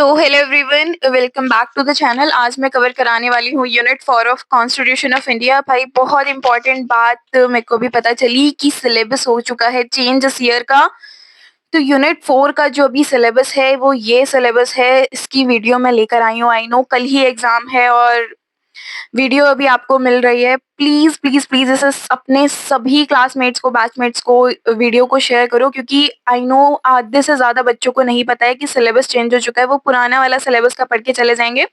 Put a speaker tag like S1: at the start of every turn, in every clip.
S1: तो hello everyone, welcome back to the channel. आज मैं कवर कराने वाली हूँ unit 4 of constitution of India. भाई बहुत इंपॉर्टेंट बात मेरे को भी पता चली कि सिलेबस हो चुका है चेंज इस ईयर का। तो यूनिट 4 का जो भी सिलेबस है वो ये सिलेबस है। इसकी वीडियो मैं लेकर आई हूँ। आई नो कल ही एग्जाम है और वीडियो अभी आपको मिल रही है। प्लीज प्लीज प्लीज इसे अपने सभी क्लासमेट्स को, बैचमेट्स को वीडियो को शेयर करो, क्योंकि आई नो आधे से ज्यादा बच्चों को नहीं पता है कि सिलेबस चेंज हो चुका है। वो पुराना वाला सिलेबस का पढ़ के चले जाएंगे।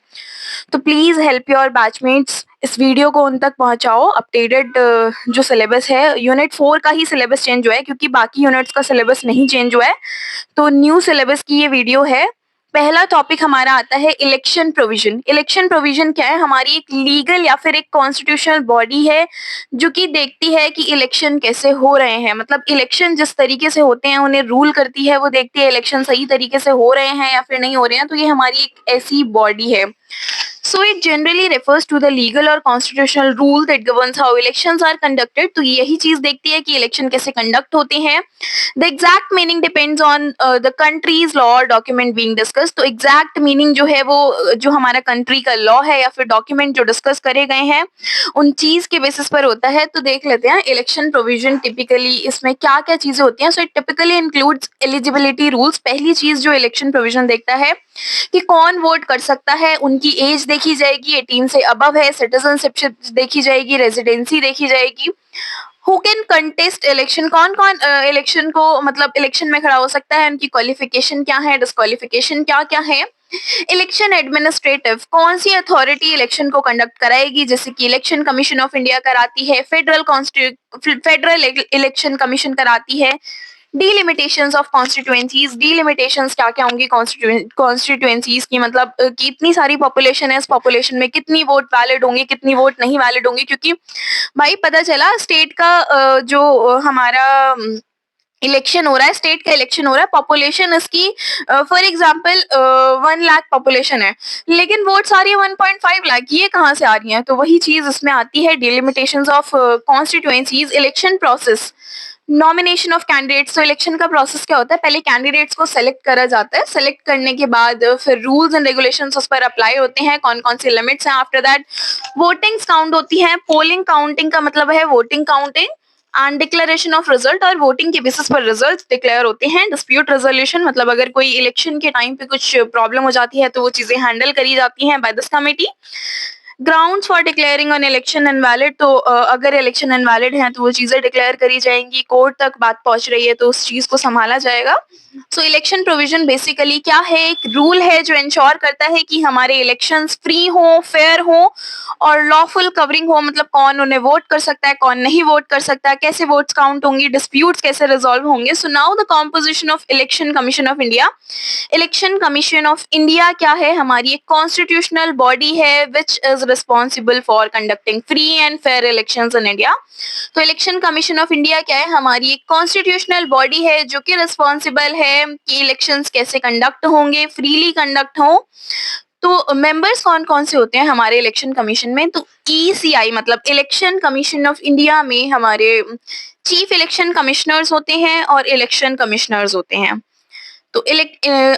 S1: तो प्लीज हेल्प योर बैचमेट्स, इस वीडियो को उन तक पहुंचाओ। अपडेटेड जो सिलेबस है, यूनिट 4 का ही सिलेबस चेंज हुआ है, क्योंकि बाकी यूनिट्स का सिलेबस नहीं चेंज हुआ है। तो न्यू सिलेबस की ये वीडियो है। पहला टॉपिक हमारा आता है इलेक्शन प्रोविजन। इलेक्शन प्रोविजन क्या है? हमारी एक लीगल या फिर एक कॉन्स्टिट्यूशनल बॉडी है जो कि देखती है कि इलेक्शन कैसे हो रहे हैं। मतलब इलेक्शन जिस तरीके से होते हैं उन्हें रूल करती है। वो देखती है इलेक्शन सही तरीके से हो रहे हैं या फिर नहीं हो रहे हैं। तो ये हमारी एक ऐसी बॉडी है। So it generally refers to the legal or constitutional rule that governs how elections are conducted। तो यही चीज देखती है कि इलेक्शन कैसे कंडक्ट होते हैं। The exact meaning depends on the country's law or document being discussed। तो exact meaning जो है वो जो हमारा कंट्री का लॉ है या फिर डॉक्यूमेंट जो डिस्कस करे गए हैं उन चीज के बेसिस पर होता है। तो देख लेते हैं इलेक्शन प्रोविजन टिपिकली इसमें क्या क्या चीजें होती हैं। So it typically includes eligibility rules. पहली चीज जो इलेक्शन प्रोविजन देखता है कि कौन वोट कर सकता है, उनकी एज देखी जाएगी, 18 से अबव है, सिटीजनशिप देखी जाएगी, रेजिडेंसी देखी जाएगी। हु कैन कंटेस्ट इलेक्शन, कौन कौन इलेक्शन को मतलब इलेक्शन में खड़ा हो सकता है, उनकी क्वालिफिकेशन क्या है, डिस्क्वालिफिकेशन क्या क्या है। इलेक्शन एडमिनिस्ट्रेटिव, कौन सी अथॉरिटी इलेक्शन को कंडक्ट कराएगी, जैसे कि इलेक्शन कमीशन ऑफ इंडिया कराती है, फेडरल इलेक्शन कमीशन कराती है। डिलिमिटेशंस ऑफ कॉन्स्टिट्यूएंसीज, डिलिमिटेशंस क्या क्या होंगी कॉन्स्टिट्यूएंसीज की, मतलब कि इतनी सारी पॉपुलेशन है, इस पॉपुलेशन में कितनी वोट वैलिड होंगी, कितनी वोट नहीं वैलिड होंगी। क्योंकि भाई पता चला स्टेट का जो हमारा इलेक्शन हो रहा है, स्टेट का इलेक्शन हो रहा है, पॉपुलेशन इसकी फॉर एग्जांपल 1 लाख पॉपुलेशन है, लेकिन वोट्स आ रही है 1.5 लाख। ये कहाँ से आ रही है? तो वही चीज इसमें आती है, delimitations of constituencies. Election process, nomination of candidates. तो इलेक्शन का प्रोसेस क्या होता है? पहले कैंडिडेट्स को सेलेक्ट करा जाता है, सेलेक्ट करने के बाद फिर रूल्स एंड रेगुलेशंस उस पर अप्लाई होते हैं, कौन कौन से लिमिट्स हैं। आफ्टर दैट वोटिंग्स काउंट होती हैं। पोलिंग काउंटिंग का मतलब है voting counting and declaration of result, और वोटिंग के बेसिस पर रिजल्ट डिक्लेयर होते हैं। डिस्प्यूट रेजोल्यूशन, मतलब अगर कोई इलेक्शन के टाइम पे कुछ प्रॉब्लम हो जाती है तो वो चीजें हैंडल करी जाती हैं by this committee. Grounds for declaring on election invalid, तो अगर इलेक्शन इनवैलिड है तो वो चीजें डिक्लेयर करी जाएंगी। कोर्ट तक बात पहुंच रही है तो उस चीज को संभाला जाएगा। सो इलेक्शन प्रोविजन बेसिकली क्या है? एक रूल है जो इंश्योर करता है कि हमारे इलेक्शंस फ्री हो, फेयर हो और लॉफुल कवरिंग हो। मतलब कौन उन्हें वोट कर सकता है, कौन नहीं वोट कर सकता है, कैसे वोट्स काउंट होंगी, डिस्प्यूट्स कैसे रिजॉल्व होंगे। So now the composition of election commission of India. Election commission of India क्या है? हमारी एक कॉन्स्टिट्यूशनल बॉडी है which is responsible for conducting free and fair elections in India. तो इलेक्शन कमीशन ऑफ इंडिया क्या है? हमारी एक कॉन्स्टिट्यूशनल बॉडी है जो कि रिस्पॉन्सिबल है कि इलेक्शंस कैसे कंडक्ट होंगे, फ्रीली कंडक्ट हो। तो मेंबर्स कौन कौन से होते हैं हमारे इलेक्शन कमीशन में? तो ईसीआई मतलब इलेक्शन कमीशन ऑफ इंडिया में हमारे चीफ इलेक्शन कमिश्नर्स होते हैं और इलेक्शन कमिश्नर्स होते हैं। तो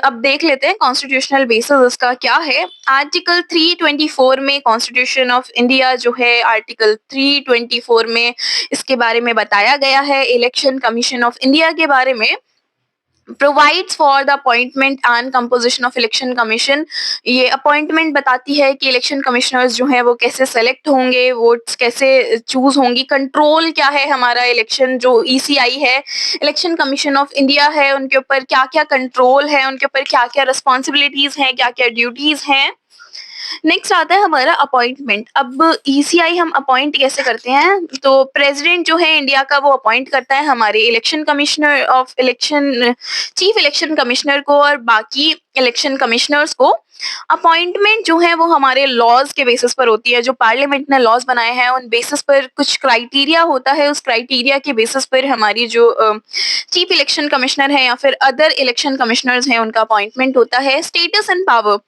S1: अब देख लेते हैं कॉन्स्टिट्यूशनल बेसिस इसका क्या है। आर्टिकल 324 में कॉन्स्टिट्यूशन ऑफ इंडिया जो है, आर्टिकल 324 में इसके बारे में बताया गया है, इलेक्शन कमीशन ऑफ इंडिया के बारे में। Provides for the appointment and composition of election commission. ये अपॉइंटमेंट बताती है कि इलेक्शन कमिश्नर्स जो है वो कैसे सेलेक्ट होंगे, वोट्स कैसे चूज होंगी। कंट्रोल क्या है हमारा, इलेक्शन जो ईसीआई है, इलेक्शन कमीशन ऑफ इंडिया है, उनके ऊपर क्या क्या कंट्रोल है, उनके ऊपर क्या क्या रिस्पॉन्सिबिलिटीज हैं, क्या क्या ड्यूटीज हैं। नेक्स्ट आता है हमारा अपॉइंटमेंट। अब ईसीआई हम अपॉइंट कैसे करते हैं? तो प्रेसिडेंट जो है इंडिया का वो अपॉइंट करता है हमारे election commissioner of election, chief election commissioner को और बाकी इलेक्शन कमिश्नर्स को। अपॉइंटमेंट जो है वो हमारे लॉज के बेसिस पर होती है, जो पार्लियामेंट ने लॉज बनाए हैं उन बेसिस पर कुछ क्राइटेरिया होता है। उस क्राइटेरिया के बेसिस पर हमारी जो चीफ इलेक्शन कमिश्नर है या फिर अदर इलेक्शन कमिश्नर्स हैं उनका अपॉइंटमेंट होता है। Status and power,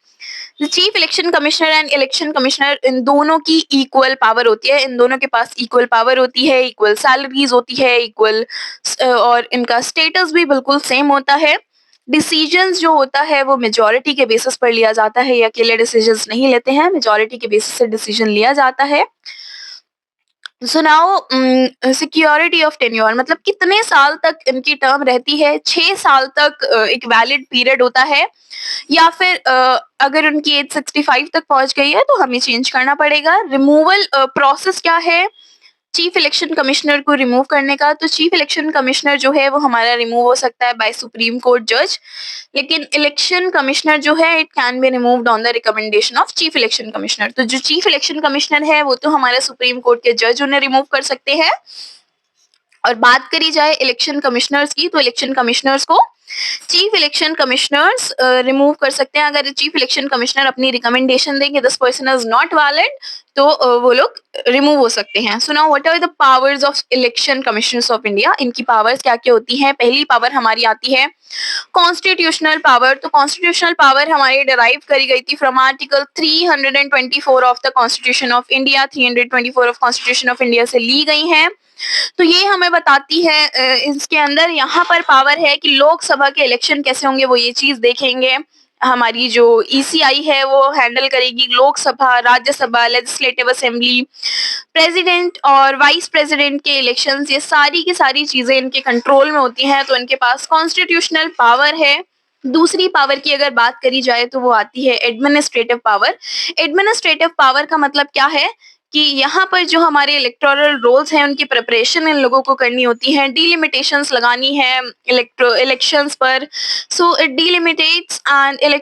S1: chief election commissioner and election commissioner इन दोनों की इक्वल पावर होती है, इन दोनों के पास इक्वल पावर होती है, इक्वल सैलरीज होती है, इक्वल और इनका स्टेटस भी बिल्कुल सेम होता है। डिसीजंस जो होता है वो मेजॉरिटी के बेसिस पर लिया जाता है, ये अकेले डिसीजंस नहीं लेते हैं, मेजॉरिटी के बेसिस से डिसीजन लिया जाता है। So now security of tenure मतलब कितने साल तक इनकी टर्म रहती है? 6 साल तक एक वैलिड पीरियड होता है, या फिर अगर उनकी एज 65 तक पहुंच गई है तो हमें चेंज करना पड़ेगा। रिमूवल प्रोसेस क्या है चीफ इलेक्शन कमिश्नर को रिमूव करने का? तो चीफ इलेक्शन कमिश्नर जो है वो हमारा रिमूव हो सकता है बाय सुप्रीम कोर्ट जज, लेकिन इलेक्शन कमिश्नर जो है it can be removed on the recommendation of chief election commissioner. तो जो चीफ इलेक्शन कमिश्नर है वो तो हमारे सुप्रीम कोर्ट के जज उन्हें रिमूव कर सकते हैं। और बात करी जाए इलेक्शन कमिश्नर्स की, तो इलेक्शन कमिश्नर्स को चीफ इलेक्शन कमिश्नर्स रिमूव कर सकते हैं। अगर चीफ इलेक्शन कमिश्नर अपनी रिकमेंडेशन देंगे this person is not valid, तो वो लोग रिमूव हो सकते हैं। So now what are the powers of election commissioners of India? इनकी पावर्स क्या क्या होती हैं? पहली पावर हमारी आती है कॉन्स्टिट्यूशनल पावर। तो कॉन्स्टिट्यूशनल पावर हमारी डिराइव करी गई थी from article 324 of the constitution of India. 324 of constitution of India से ली गई हैं। तो ये हमें बताती है इसके अंदर यहाँ पर पावर है कि लोकसभा के इलेक्शन कैसे होंगे, वो ये चीज देखेंगे। हमारी जो ईसीआई है वो हैंडल करेगी Lok Sabha, Rajya Sabha, legislative assembly, president और वाइस प्रेसिडेंट के इलेक्शंस, ये सारी की सारी चीजें इनके कंट्रोल में होती हैं। तो इनके पास कॉन्स्टिट्यूशनल पावर है। दूसरी पावर की अगर बात करी जाए तो वो आती है एडमिनिस्ट्रेटिव पावर। एडमिनिस्ट्रेटिव पावर का मतलब क्या है कि यहाँ पर जो हमारे इलेक्टोरल रोल्स हैं उनकी प्रिपरेशन इन लोगों को करनी होती है, डिलिमिटेशंस लगानी है इलेक्शंस पर। So it delimitates and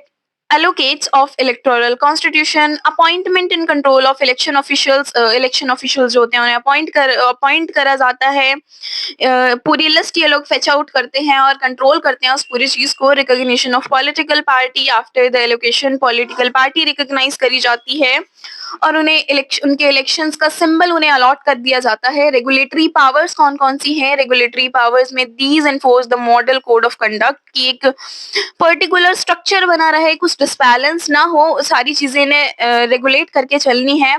S1: allocates of electoral constitution, appointment and control of election officials। election officials जो होते हैं उन्हें अपॉइंट करा जाता है। पूरी लिस्ट ये लोग फेच आउट करते हैं और कंट्रोल करते हैं उस पूरी चीज को। Recognition of political party, after the allocation political party recognize करी जाती है और उन्हें उनके इलेक्शंस का सिंबल उन्हें अलॉट कर दिया जाता है। रेगुलेटरी पावर्स कौन कौन सी हैं? रेगुलेटरी पावर्स में these enforce the model code of conduct की एक पर्टिकुलर स्ट्रक्चर बना रहे, कुछ डिसबैलेंस ना हो, सारी चीजें ने रेगुलेट करके चलनी है।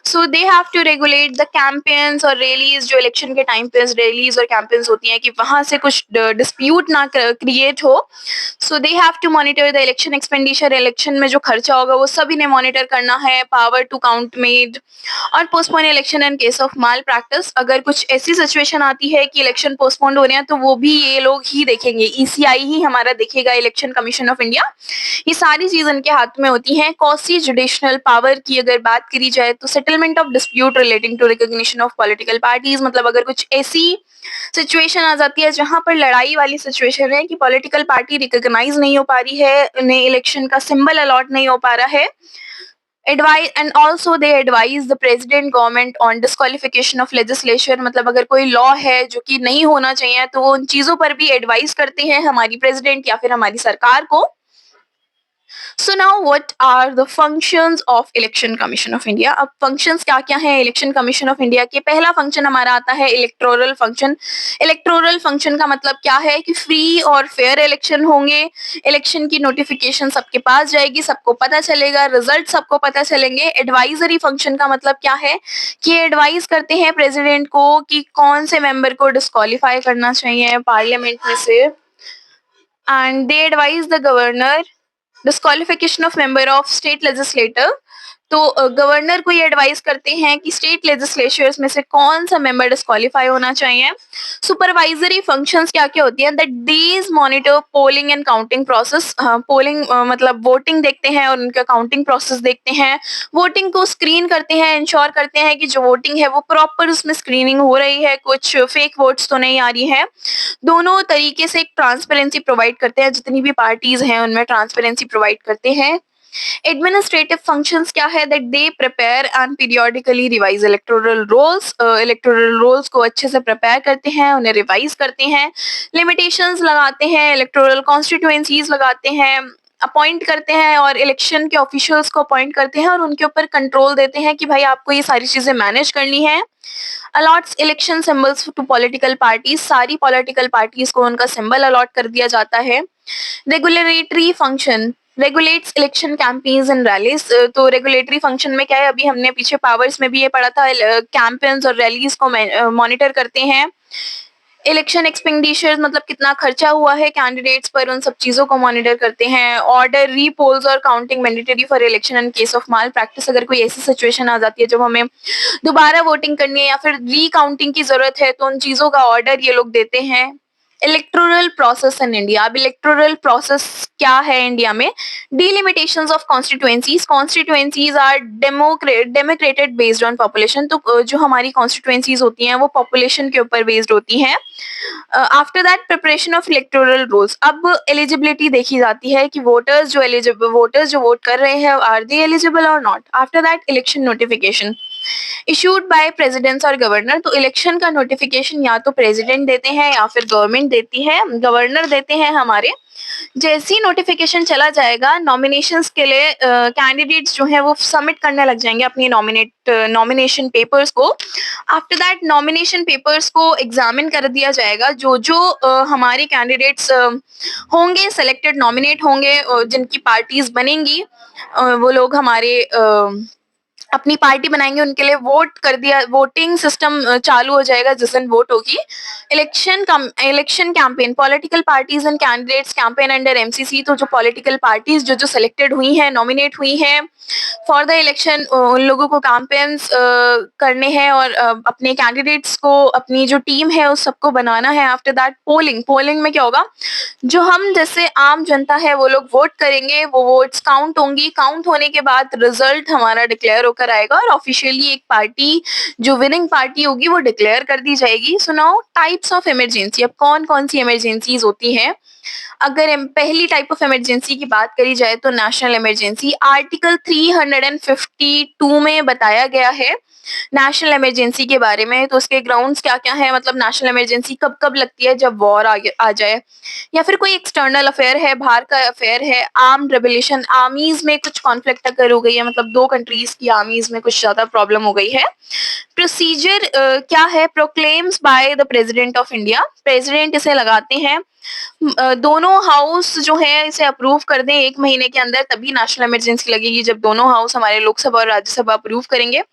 S1: So they have to regulate the campaigns और रैलीज, जो इलेक्शन के टाइम पे रैलीज और कैंपेन्स होती हैं कि वहां से कुछ डिस्प्यूट ना क्रिएट हो। So they have to monitor the election expenditure, election में जो खर्चा होगा वो सब इन्हें मॉनिटर करना है। पावर टू काउंट मेड और postpone election in case of mall practice. अगर कुछ ऐसी सिचुएशन आती है कि इलेक्शन पोस्टपोन हो रहे हैं तो वो भी ये लोग ही देखेंगे, ईसीआई ही हमारा देखेगा, इलेक्शन कमीशन ऑफ इंडिया। ये सारी चीज इनके हाथ में होती हैं। कॉसी जुडिशनल पावर की अगर बात करी जाए तो settlement of dispute relating to recognition of political parties, मतलब अगर कुछ ऐसी सिचुएशन आ जाती है जहां पर लड़ाई वाली सिचुएशन है कि पॉलिटिकल पार्टी रिकॉग्नाइज नहीं हो पा रही है, उन्हें इलेक्शन का सिंबल अलॉट नहीं हो पा रहा है। Advise and also they advise the president government on disqualification of legislation, मतलब अगर कोई लॉ है जो कि नहीं होना चाहिए तो वो उन चीजों पर भी एडवाइस करते हैं हमारी प्रेसिडेंट या फिर हमारी सरकार को। So now what are the functions of election commission of India? अब फंक्शंस क्या क्या हैं इलेक्शन कमीशन ऑफ इंडिया के? पहला फंक्शन हमारा आता है इलेक्टोरल फंक्शन। इलेक्टोरल फंक्शन का मतलब क्या है कि फ्री और फेयर इलेक्शन होंगे, इलेक्शन की नोटिफिकेशन सबके पास जाएगी, सबको पता चलेगा, रिजल्ट सबको पता चलेंगे। एडवाइजरी फंक्शन का मतलब क्या है कि एडवाइज करते हैं प्रेसिडेंट को कि कौन से मेंबर को डिस्क्वालीफाई करना चाहिए पार्लियामेंट में से, and they advise the governor disqualification of member of state legislator. तो गवर्नर को ये एडवाइस करते हैं कि स्टेट लेजिस्लेचर्स में से कौन सा मेंबर डिस्क्वालीफाई होना चाहिए। सुपरवाइजरी फंक्शंस क्या क्या होती हैं? That these monitor polling and counting process. Polling मतलब वोटिंग देखते हैं और उनका काउंटिंग प्रोसेस देखते हैं। वोटिंग को स्क्रीन करते हैं, इंश्योर करते हैं कि जो वोटिंग है वो प्रॉपर उसमें स्क्रीनिंग हो रही है, कुछ फेक वोट्स तो नहीं आ रही है। दोनों तरीके से एक ट्रांसपेरेंसी प्रोवाइड करते हैं, जितनी भी पार्टीज हैं उनमें ट्रांसपेरेंसी प्रोवाइड करते हैं। एडमिनिस्ट्रेटिव फंक्शंस क्या है? That they prepare and periodically revise electoral rolls. Electoral rolls को अच्छे से प्रिपेयर करते हैं, उन्हें रिवाइज करते हैं, लिमिटेशंस लगाते हैं, इलेक्टोरल कॉन्स्टिट्यूएंसीज लगाते हैं, अपॉइंट करते हैं और इलेक्शन के ऑफिशियल्स को अपॉइंट करते हैं और उनके ऊपर कंट्रोल देते हैं कि भाई आपको ये सारी चीजें मैनेज करनी है। Allots election symbols to political parties, सारी पॉलिटिकल पार्टीज को उनका सिंबल अलॉट कर दिया जाता है। Regulatory function regulates election campaigns and rallies. तो रेगुलेटरी फंक्शन में क्या है, अभी हमने पीछे पावर्स में भी ये पढ़ा था, कैंपेन्स और रैलीज को मॉनिटर करते हैं। इलेक्शन एक्सपेंडिचर मतलब कितना खर्चा हुआ है कैंडिडेट्स पर, उन सब चीज़ों को मॉनिटर करते हैं। ऑर्डर री-पोल्स और counting mandatory for election in case of mall practice, अगर कोई ऐसी सिचुएशन आ जाती है जब हमें दोबारा वोटिंग करनी है या फिर री-काउंटिंग की ज़रूरत है, तो उन चीज़ों का ऑर्डर ये लोग देते हैं। Electoral process in India. अब इलेक्टोरल प्रोसेस क्या है इंडिया में? Delimitations of constituencies. Constituencies are demarcated based on population. तो जो हमारी कॉन्स्टिट्यूएंसीज होती हैं वो पॉपुलेशन के ऊपर बेस्ड होती हैं। After that preparation of electoral rules. अब एलिजिबिलिटी देखी जाती है कि वोटर्स जो वोट कर रहे हैं आर दे एलिजिबल और not. After that election notification issued by presidents और गवर्नर। तो इलेक्शन का नोटिफिकेशन या तो प्रेसिडेंट देते हैं या फिर गवर्नमेंट देती है, गवर्नर देते हैं हमारे। जैसे ही नोटिफिकेशन चला जाएगा, नॉमिनेशंस के लिए कैंडिडेट्स जो हैं वो सबमिट करने लग जाएंगे अपनी नॉमिनेशन पेपर्स को। आफ्टर दैट नॉमिनेशन पेपर्स को एग्जामिन कर दिया जाएगा। जो जो हमारे कैंडिडेट्स होंगे, सेलेक्टेड नॉमिनेट होंगे, जिनकी पार्टीज बनेंगी, वो लोग हमारे अपनी पार्टी बनाएंगे, उनके लिए वोट कर दिया, वोटिंग सिस्टम चालू हो जाएगा जिस दिन वोट होगी। Election campaign. Political parties and candidates campaign under MCC. तो जो पॉलिटिकल पार्टीज जो जो सिलेक्टेड हुई हैं, नॉमिनेट हुई हैं फॉर द इलेक्शन, उन लोगों को कैंपेन्स करने हैं और अपने कैंडिडेट्स को, अपनी जो टीम है उस सबको बनाना है। आफ्टर दैट पोलिंग में क्या होगा, जो हम जैसे आम जनता है वो लोग वोट करेंगे, वो वोट्स काउंट होंगी। काउंट होने के बाद रिजल्ट हमारा डिक्लेयर होकर आएगा और ऑफिशियली एक पार्टी जो विनिंग पार्टी होगी वो डिक्लेयर कर दी जाएगी। So now types of emergency. अब कौन कौन सी इमरजेंसीज होती हैं? अगर पहली टाइप ऑफ इमरजेंसी की बात करी जाए तो नेशनल इमरजेंसी। आर्टिकल 352 में बताया गया है नेशनल इमरजेंसी के बारे में। तो उसके ग्राउंड्स क्या-क्या हैं, मतलब नेशनल इमरजेंसी कब-कब लगती है? जब वॉर आ जाए या फिर कोई एक्सटर्नल अफेयर है, बाहर का अफेयर है, आर्म्ड रेबेलिएशन, आर्मीज में कुछ कॉन्फ्लिक्ट अगर हो गई है, मतलब 2 कंट्रीज की आर्मीज में कुछ ज्यादा प्रॉब्लम हो गई है। प्रोसीजर क्या है? Proclaims bye the president of India. President इसे लगाते हैं। दोनों हाउस जो है इसे अप्रूव कर दें 1 महीने के अंदर, तभी नेशनल इमरजेंसी लगेगी, जब दोनों हाउस हमारे लोकसभा और राज्यसभा अप्रूव करेंगे।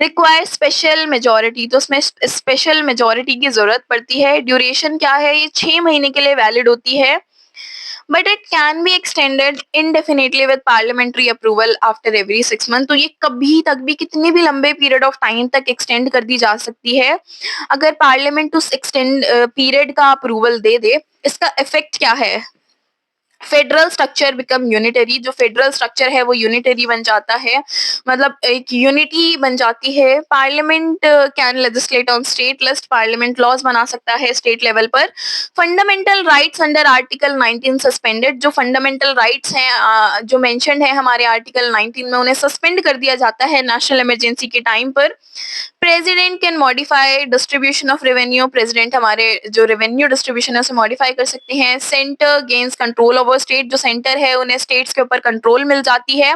S1: Require special majority. तो उसमें स्पेशल मेजॉरिटी की जरूरत पड़ती है। ड्यूरेशन क्या है? ये 6 महीने के लिए वैलिड होती है, but it can be extended indefinitely with parliamentary approval after every 6 month. तो ये कभी तक भी, कितने भी लंबे पीरियड ऑफ टाइम तक एक्सटेंड कर दी जा सकती है अगर पार्लियामेंट उस एक्सटेंड पीरियड का अप्रूवल दे दे। इसका इफेक्ट क्या है? Federal structure become unitary. जो फेडरल स्ट्रक्चर है वो यूनिटरी बन जाता है, मतलब एक यूनिटी बन जाती है। Parliament can legislate on state list. Parliament laws बना सकता है स्टेट लेवल पर। Fundamental rights under article 19 suspended. जो फंडामेंटल राइट्स हैं जो मेंशन्ड है हमारे आर्टिकल 19 में, उन्हें सस्पेंड कर दिया जाता है नेशनल इमरजेंसी के टाइम पर। President can modify distribution of revenue. President हमारे जो रेवेन्यू डिस्ट्रीब्यूशन है उसे मॉडिफाई कर सकते हैं। Centre gains control over state. जो सेंटर है उन्हें स्टेट्स के ऊपर कंट्रोल मिल जाती है,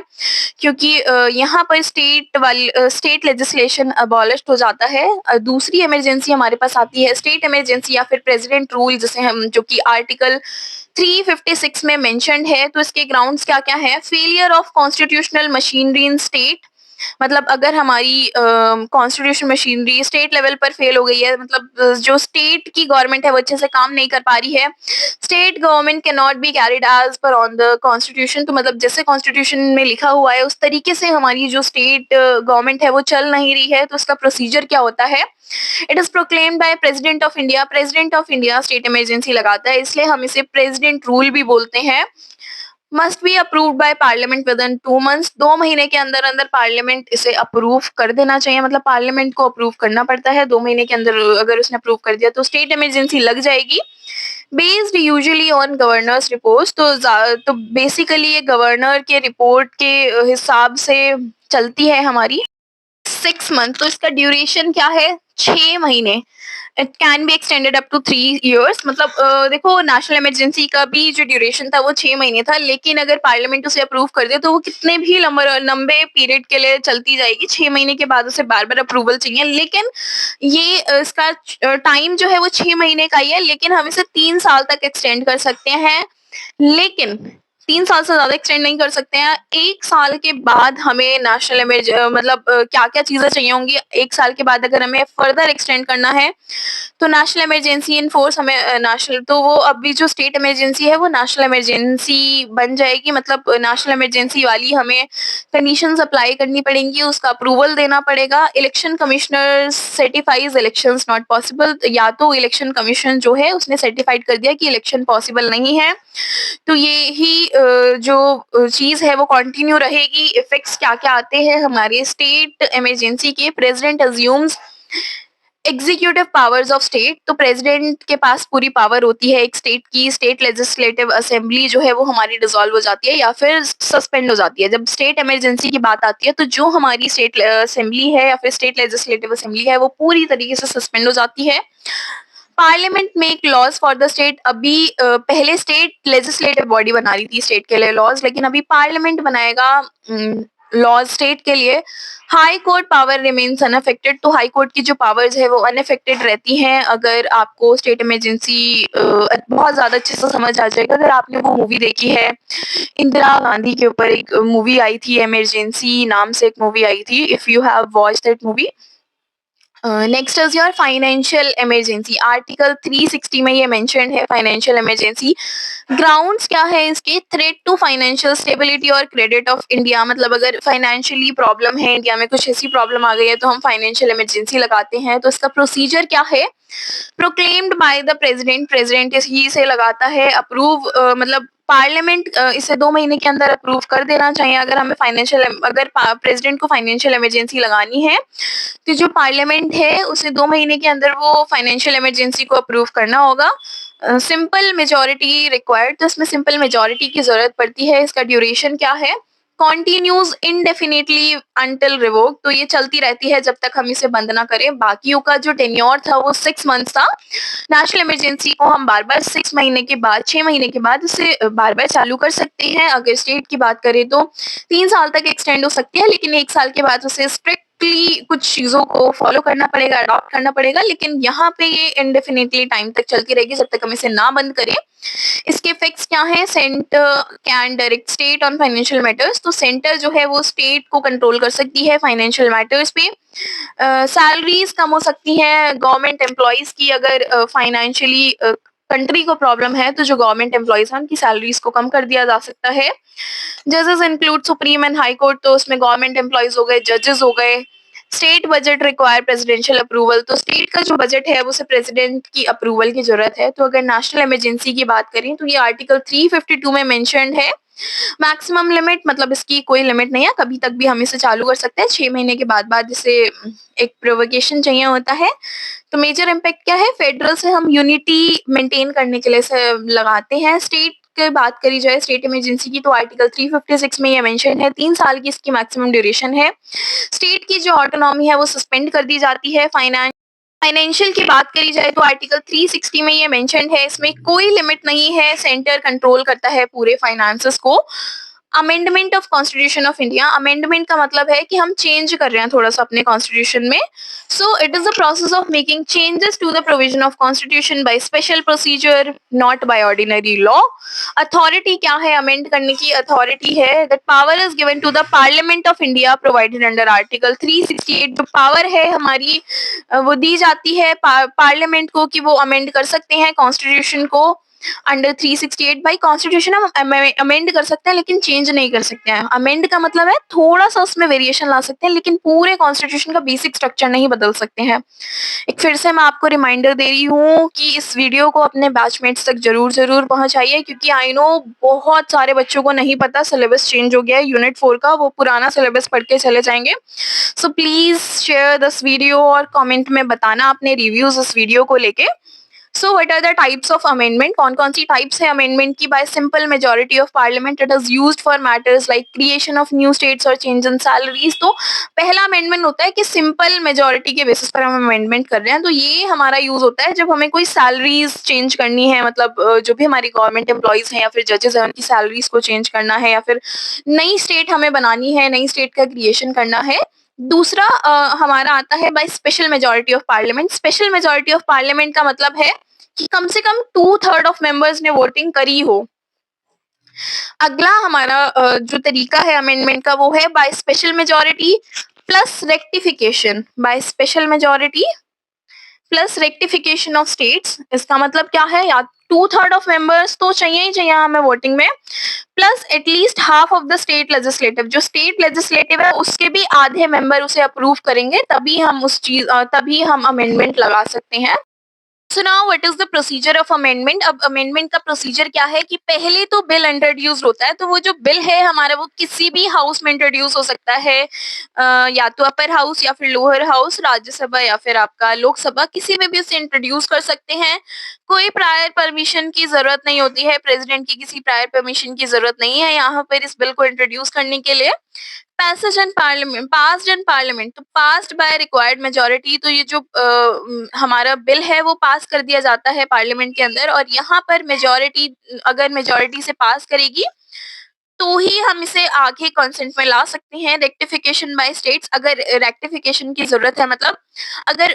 S1: क्योंकि यहाँ पर स्टेट लेजिस्लेशन अबॉलिश्ड हो जाता है। दूसरी इमरजेंसी हमारे पास आती है स्टेट इमरजेंसी या फिर प्रेसिडेंट रूल, जिसे हम, जो कि आर्टिकल 356 में मेंशन्ड है। तो इसके ग्राउंड्स क्या-क्या है? Failure of constitutional machinery in state. मतलब अगर हमारी कॉन्स्टिट्यूशन मशीनरी स्टेट लेवल पर फेल हो गई है, मतलब जो स्टेट की गवर्नमेंट है वो अच्छे से काम नहीं कर पा रही है। State government can not be carried as per on the constitution. तो मतलब जैसे कॉन्स्टिट्यूशन में लिखा हुआ है उस तरीके से हमारी जो स्टेट गवर्नमेंट है वो चल नहीं रही है। तो उसका प्रोसीजर क्या होता है? It is proclaimed by president of India. President of India state emergency लगाता है, इसलिए हम इसे प्रेसिडेंट रूल भी बोलते हैं। Must be approved by parliament with in 2 months. 2 महीने के अंदर अंदर पार्लियामेंट इसे अप्रूव कर देना चाहिए, मतलब पार्लियामेंट को अप्रूव करना पड़ता है 2 महीने के अंदर। अगर उसने अप्रूव कर दिया तो स्टेट इमरजेंसी लग जाएगी। Based usually on governors reports. तो बेसिकली ये गवर्नर के रिपोर्ट के हिसाब से चलती है हमारी। 6 मंथ। तो इसका ड्यूरेशन क्या है? 6 महीने। It can be extended up to 3 years. मतलब देखो, नेशनल इमरजेंसी का भी जो ड्यूरेशन था वो 6 महीने था, लेकिन अगर पार्लियामेंट उसे अप्रूव कर दे तो वो कितने भी लंबे पीरियड के लिए चलती जाएगी। 6 महीने के बाद उसे बार बार अप्रूवल चाहिए, लेकिन ये इसका टाइम जो है वो 6 महीने का ही है, लेकिन हम इसे 3 साल तक एक्सटेंड कर सकते हैं। लेकिन 3 साल से ज़्यादा एक्सटेंड नहीं कर सकते हैं। 1 साल के बाद हमें नेशनल मतलब क्या-क्या चीज़ें चाहिए होंगी, 1 साल के बाद अगर हमें फर्दर एक्सटेंड करना है, तो नेशनल इमरजेंसी इन फोर्स हमें नेशनल तो वो अभी जो स्टेट इमरजेंसी है वो नेशनल इमरजेंसी बन जाएगी, मतलब नेशनल इमरजेंसी वाली हमें कंडीशंस अप्लाई करनी पड़ेंगी, उसका अप्रूवल देना पड़ेगा। Election commissioner certifies elections not possible, या तो इलेक्शन कमीशन जो है उसने सर्टिफाइड कर दिया कि इलेक्शन पॉसिबल नहीं है, तो ये ही जो चीज़ है वो कंटिन्यू रहेगी। इफेक्ट्स क्या-क्या आते हैं हमारे स्टेट इमरजेंसी के, president assumes executive powers of state, तो प्रेसिडेंट के पास पूरी पावर होती है एक स्टेट की। स्टेट लेजिस्लेटिव असेंबली जो है वो हमारी डिसॉल्व हो जाती है या फिर सस्पेंड हो जाती है। जब स्टेट इमरजेंसी की बात आती है तो जो हमारी स्टेट असेंबली है या फिर स्टेट लेजिस्लेटिव असेंबली है वो पूरी तरीके से सस्पेंड हो जाती है। Parliament make laws for the state, अभी पहले स्टेट लेजिस्लेटिव बॉडी बना रही थी स्टेट के लिए लॉज, लेकिन अभी पार्लियामेंट बनाएगा लॉज स्टेट के लिए। High court power remains unaffected, तो हाई कोर्ट की जो पावर्स है वो अनअफेक्टेड रहती हैं। अगर आपको स्टेट इमरजेंसी बहुत ज्यादा अच्छे से समझ आ जाएगा अगर आपने वो मूवी देखी है, इंदिरा गांधी के ऊपर एक मूवी आई थी, इमरजेंसी नाम से एक मूवी आई थी, if you have watch that movie. Next is your financial emergency, article 360 में ये मेंशन है फाइनेंशियल इमरजेंसी। ग्राउंड्स क्या है इसके, थ्रेट टू फाइनेंशियल स्टेबिलिटी और क्रेडिट ऑफ इंडिया, मतलब अगर फाइनेंशियली प्रॉब्लम है इंडिया में, कुछ ऐसी प्रॉब्लम आ गई है तो हम फाइनेंशियल इमरजेंसी लगाते हैं। तो इसका प्रोसीजर क्या है, proclaimed by the president, president ही से लगाता है अप्रूव, मतलब पार्लियामेंट इसे 2 महीने के अंदर अप्रूव कर देना चाहिए। अगर हमें फाइनेंशियल अगर प्रेसिडेंट को फाइनेंशियल इमरजेंसी लगानी है तो जो पार्लियामेंट है उसे 2 महीने के अंदर वो फाइनेंशियल इमरजेंसी को अप्रूव करना होगा। सिंपल मेजोरिटी रिक्वायर्ड, तो इसमें सिंपल मेजोरिटी की जरूरत पड़ती है। इसका ड्यूरेशन क्या है, कॉन्टिन्यूज इंडेफिनिटली अंटिल रिवोक, तो ये चलती रहती है जब तक हम इसे बंद ना करें। बाकियों का जो टेन्योर था वो 6 मंथ्स था। नेशनल इमरजेंसी को हम बार बार 6 महीने के बाद, 6 महीने के बाद इसे बार बार चालू कर सकते हैं। अगर स्टेट की बात करें तो 3 साल तक एक्सटेंड हो सकती है, लेकिन 1 साल के बाद उसे स्ट्रिक्टली कुछ चीजों को फॉलो करना पड़ेगा, अडॉप्ट करना पड़ेगा। लेकिन यहाँ पे ये इंडेफिनिटली टाइम तक चलती रहेगी जब तक हम इसे ना बंद करें। इसके इफेक्ट्स क्या हैं, centre can direct state on financial matters, तो सेंटर जो है वो स्टेट को कंट्रोल कर सकती है फाइनेंशियल मैटर्स पे। सैलरीज कम हो सकती हैं गवर्नमेंट एम्प्लॉयज की, अगर फाइनेंशियली कंट्री को प्रॉब्लम है तो जो गवर्नमेंट एम्प्लॉयज हैं उनकी सैलरीज को कम कर दिया जा सकता है। जजेस include supreme and high court, तो उसमें गवर्नमेंट एम्प्लॉयज हो गए, जजेस हो गए। State budget require presidential approval, तो स्टेट का जो बजट है उसे प्रेसिडेंट की अप्रूवल की जरूरत है। तो अगर नेशनल इमरजेंसी की बात करें तो ये आर्टिकल 352 में मेंशन्ड है। मैक्सिमम लिमिट, मतलब इसकी कोई लिमिट नहीं है, कभी तक भी हम इसे चालू कर सकते हैं। 6 महीने के बाद इसे एक प्रोवोकेशन चाहिए होता है। तो मेजर इम्पैक्ट क्या है, फेडरल से हम यूनिटी मेंटेन करने के लिए इसे लगाते हैं। स्टेट की बात करी जाए स्टेट इमरजेंसी की, तो आर्टिकल 356 में ये मेंशन है 3 साल की इसकी मैक्सिमम ड्यूरेशन है। स्टेट की जो ऑटोनॉमी है वो सस्पेंड कर दी जाती है। फाइनेंशियल की बात करी जाए तो आर्टिकल 360 में ये मेंशन्ड है, इसमें कोई लिमिट नहीं है, सेंटर कंट्रोल करता है पूरे फाइनेंसेस को। Amendment of constitution of India, amendment का मतलब है कि हम चेंज कर रहे हैं थोड़ा सा अपने कॉन्स्टिट्यूशन में। So it is the process of making changes to the provision of constitution by special procedure, not by ordinary law. Authority क्या है अमेंड करने की, अथॉरिटी है that power is given to the parliament of India provided under article 368, जो power है हमारी वो दी जाती है पार्लियामेंट को कि वो अमेंड कर सकते हैं कॉन्स्टिट्यूशन को। अंडर 368 बाई कॉन्स्टिट्यूशन हम अमेंड कर सकते हैं लेकिन चेंज नहीं कर सकते हैं। अमेंड का मतलब है थोड़ा सा उसमें वेरिएशन ला सकते हैं, लेकिन पूरे कॉन्स्टिट्यूशन का बेसिक स्ट्रक्चर नहीं बदल सकते हैं। एक फिर से मैं आपको रिमाइंडर दे रही हूँ कि इस वीडियो को अपने बैचमेट्स तक जरूर जरूर पहुंचाइए, क्योंकि आई नो बहुत सारे बच्चों को नहीं पता सिलेबस चेंज हो गया है यूनिट 4 का, वो पुराना सिलेबस पढ़ के चले जाएंगे। So please share this video और कमेंट में बताना अपने रिव्यूज इस वीडियो को लेके। So what are the types of amendment, कौन कौन सी टाइप्स है अमेंडमेंट की, by simple majority of parliament, it is used for matters like creation of new states और चेंज इन सैलरीज। तो पहला अमेंडमेंट होता है कि सिंपल मेजोरिटी के बेसिस पर हम अमेंडमेंट कर रहे हैं, तो ये हमारा यूज होता है जब हमें कोई सैलरीज चेंज करनी है, मतलब जो भी हमारी गवर्नमेंट एम्प्लॉयज हैं या फिर जजेस हैं उनकी सैलरीज को चेंज करना है, या फिर नई स्टेट हमें बनानी है, नई स्टेट का क्रिएशन करना है। दूसरा हमारा आता है by special majority of parliament. Special majority of parliament का मतलब है कि कम से कम 2/3 ऑफ मेंबर्स ने वोटिंग करी हो। अगला हमारा जो तरीका है अमेंडमेंट का वो है by special majority plus rectification. By special majority plus rectification of states, इसका मतलब क्या है, या 2/3 ऑफ मेंबर्स तो चाहिए ही चाहिए हमें वोटिंग में, plus at least half of the state legislative, जो स्टेट लेजिस्लेटिव है उसके भी आधे मेंबर उसे अप्रूव करेंगे, तभी हम अमेंडमेंट लगा सकते हैं। So now what is the procedure of amendment. अब अमेंडमेंट का प्रोसीजर क्या है कि पहले तो बिल इंट्रोड्यूस होता है, तो वो जो बिल है हमारा वो किसी भी हाउस में इंट्रोड्यूस हो सकता है, या तो अपर हाउस या फिर लोअर हाउस, राज्यसभा या फिर आपका लोकसभा, किसी में भी उसे इंट्रोड्यूस कर सकते हैं। कोई प्रायर परमिशन की जरूरत नहीं होती है, प्रेसिडेंट की किसी प्रायर परमिशन की जरूरत नहीं है यहाँ पर इस बिल को इंट्रोड्यूस करने के लिए। Passage in parliament, passed in parliament, तो पास्ड बाय रिक्वायर्ड मेजोरिटी, तो ये जो हमारा बिल है वो पास कर दिया जाता है पार्लियामेंट के अंदर, और यहाँ पर मेजोरिटी अगर मेजोरिटी से पास करेगी तो ही हम इसे आगे कंसेंट में ला सकते हैं। रेक्टिफिकेशन बाय स्टेट्स, अगर रेक्टिफिकेशन की जरूरत है, मतलब अगर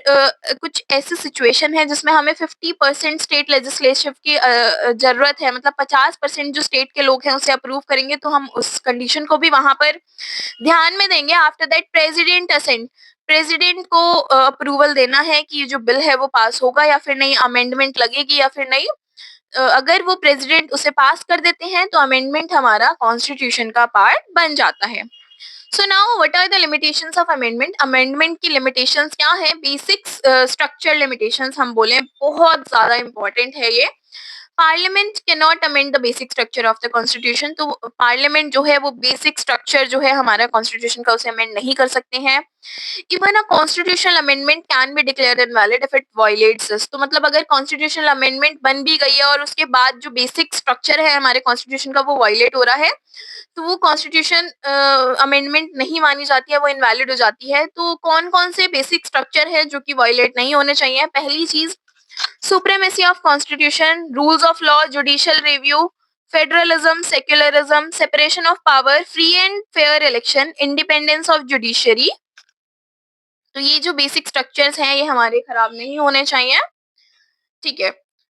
S1: कुछ ऐसी सिचुएशन है जिसमें हमें 50% स्टेट लेजिस्लेटिव की जरूरत है, मतलब 50% जो स्टेट के लोग हैं उसे अप्रूव करेंगे, तो हम उस कंडीशन को भी वहां पर ध्यान में देंगे। After that president assent, president को अप्रूवल देना है कि ये जो बिल है वो पास होगा या फिर नहीं, अमेंडमेंट लगेगी या फिर नहीं। अगर वो प्रेसिडेंट उसे पास कर देते हैं तो अमेंडमेंट हमारा कॉन्स्टिट्यूशन का पार्ट बन जाता है। So now what are the limitations of amendment. Amendment की लिमिटेशंस क्या है, बेसिक स्ट्रक्चर लिमिटेशंस हम बोले, बहुत ज्यादा इंपॉर्टेंट है ये। Parliament can not amend the basic structure of the constitution, तो पार्लियामेंट जो है वो बेसिक स्ट्रक्चर जो है हमारा कॉन्स्टिट्यूशन का उसे अमेंड नहीं कर सकते हैं। Even a constitutional amendment can be declared invalid if it violets this, तो मतलब अगर कॉन्स्टिट्यूशनल अमेंडमेंट बन भी गई है और उसके बाद जो बेसिक स्ट्रक्चर है हमारे कॉन्स्टिट्यूशन का वो वायलेट हो रहा है, तो वो कॉन्स्टिट्यूशन अमेंडमेंट नहीं मानी जाती है, वो इनवैलिड हो जाती है। तो कौन कौन से बेसिक स्ट्रक्चर है जो कि वायलेट नहीं होने चाहिए। पहली चीज, supremacy of constitution, rules of law, judicial review, federalism, secularism, separation of power, free and fair election, independence of judiciary, तो ये जो बेसिक स्ट्रक्चर्स हैं ये हमारे खराब नहीं होने चाहिए। ठीक है।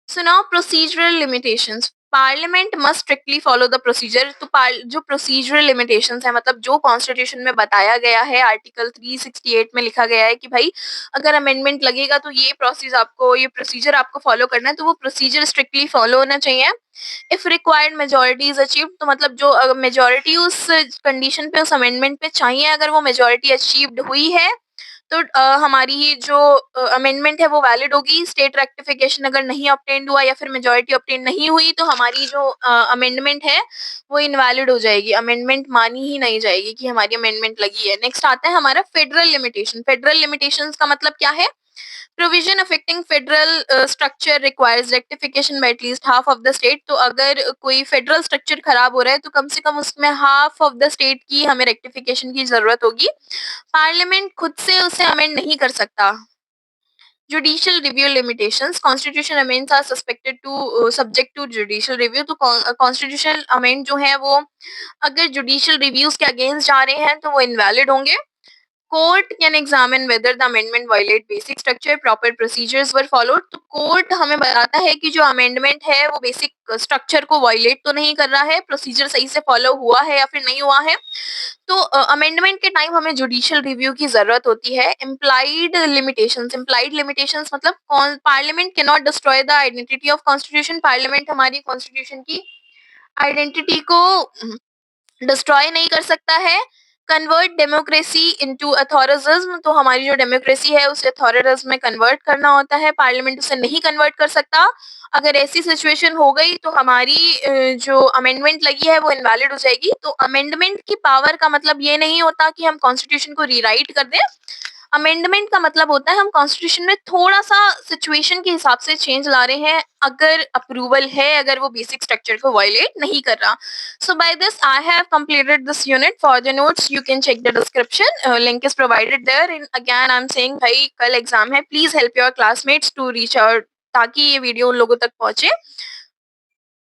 S1: So now procedural limitations, parliament must strictly follow the procedure, तो जो प्रोसीजरल लिमिटेशंस है, मतलब जो कॉन्स्टिट्यूशन में बताया गया है, आर्टिकल 368 में लिखा गया है कि भाई अगर अमेंडमेंट लगेगा तो ये प्रोसीजर आपको फॉलो करना है, तो वो प्रोसीजर स्ट्रिक्टली फॉलो होना चाहिए। If required majority is achieved, तो मतलब जो मेजोरिटी उस कंडीशन पे, उस अमेंडमेंट पे चाहिए, अगर वो मेजोरिटी अचीव्ड हुई है तो हमारी ये जो अमेंडमेंट है वो वैलिड होगी। स्टेट रेक्टिफिकेशन अगर नहीं ऑब्टेन्ड हुआ या फिर मेजोरिटी ऑब्टेन नहीं हुई तो हमारी जो अमेंडमेंट है वो इनवैलिड हो जाएगी, अमेंडमेंट मानी ही नहीं जाएगी कि हमारी अमेंडमेंट लगी है। नेक्स्ट आता है हमारा फेडरल लिमिटेशन। फेडरल लिमिटेशंस का मतलब क्या है, provision affecting federal structure requires rectification by at least half of the state, तो अगर कोई फेडरल स्ट्रक्चर खराब हो रहा है तो कम से कम उसमें हाफ ऑफ द स्टेट की हमें रेक्टिफिकेशन की जरूरत होगी, पार्लियामेंट खुद से उसे अमेंड नहीं कर सकता। Judicial review limitations, constitution amends are suspected to subject to judicial review, तो कॉन्स्टिट्यूशनल अमेंड जो है वो अगर जुडिशियल रिव्यूज के अगेंस्ट जा रहे हैं तो वो इनवैलिड होंगे। Court can examine whether the amendment violate basic structure, proper procedures were followed, तो कोर्ट हमें बताता है कि जो अमेंडमेंट है वो बेसिक स्ट्रक्चर को वायलेट तो नहीं कर रहा है, प्रोसीजर सही से फॉलो हुआ है या फिर नहीं हुआ है। तो अमेंडमेंट के टाइम हमें जुडिशियल रिव्यू की जरूरत होती है। इम्प्लाइड लिमिटेशंस, इम्प्लाइड लिमिटेशंस मतलब parliament can not destroy the identity of constitution, parliament हमारी कॉन्स्टिट्यूशन की आइडेंटिटी को डिस्ट्रॉय नहीं कर सकता है। कन्वर्ट डेमोक्रेसी इनटू अथॉरिज्म, तो हमारी जो डेमोक्रेसी है उसे अथॉरिज्म में कन्वर्ट करना होता है, पार्लियामेंट उसे नहीं कन्वर्ट कर सकता। अगर ऐसी सिचुएशन हो गई तो हमारी जो अमेंडमेंट लगी है वो इनवैलिड हो जाएगी। तो अमेंडमेंट की पावर का मतलब ये नहीं होता कि हम कॉन्स्टिट्यूशन को रीराइट कर दें, अमेंडमेंट का मतलब होता है हम कॉन्स्टिट्यूशन में थोड़ा सा सिचुएशन के हिसाब से चेंज ला रहे हैं, अगर अप्रूवल है, अगर वो बेसिक स्ट्रक्चर को वायलेट नहीं कर रहा। So by this, I have completed this unit. For the notes, you can check the description. Link is provided there. And again, I'm saying, भाई कल एग्जाम है, please help your classmates to reach out, ताकि ये video उन लोगों तक पहुंचे